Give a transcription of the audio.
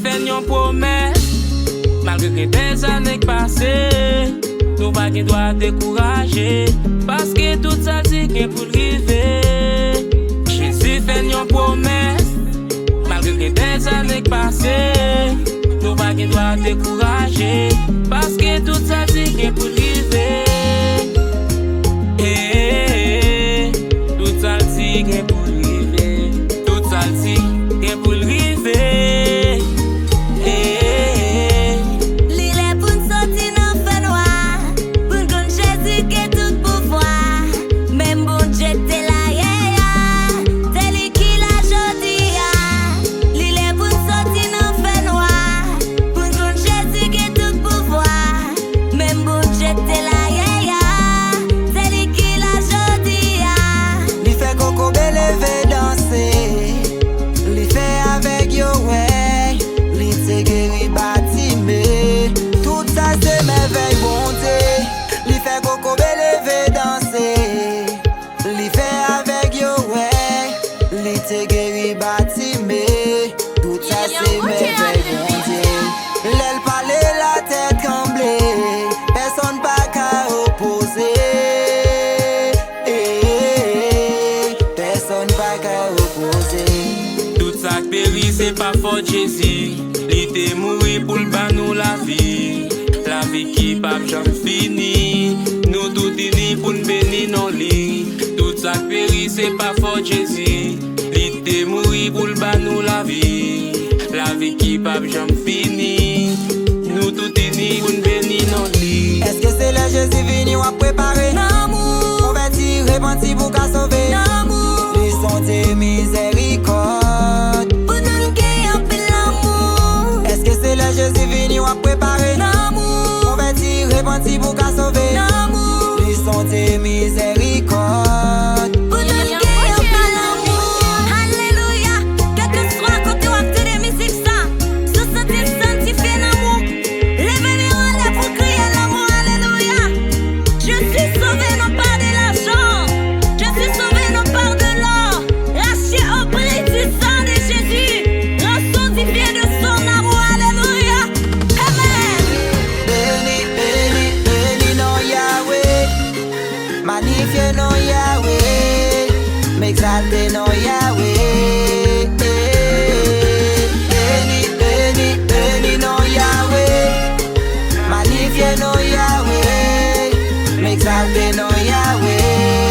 fait une promesse, malgré que des années passées, nous pas qui doit décourager, parce que tout ça c'est que pour arriver. Jésus fait une promesse, malgré que des années passées, nous pas qui doit décourager, parce que tout ça c'est que pour arriver. Tout ça c'est que pour arriver, tout ça c'est que pour arriver. C'est pas faute Jésus, il était mouru pour le ban nous la vie qui pas jamais fini, nous tout unis pour nous bénir nos lits. Tout ça péri c'est pas faute Jésus, il était mouru pour le ban nous la vie qui pas jamais fini, nous tout unis pour nous bénir nos lits. Est-ce que c'est le Jésus venu ou à préparer? L'amour, converti, repenti pour qu'à sauver. L'amour, les sont tes miséricordes. Jésus venu à préparer l'amour, converti, repenti pour qu'à sauver l'amour. Ils sont tes miséricordes. Alléluia, quel que soit côté ou acte de musique ça, se sentir sanctifié l'amour. Levez-les en l'air pour crier l'amour, alléluia. Je suis sauvé non pas de l'argent, je suis sauvé non pas de l'or, racheté au prix du sang de Jésus, sanctifié de son amour. Magnifié non Yahweh, m'exalté non Yahweh. Béni non Yahweh, magnifié non Yahweh.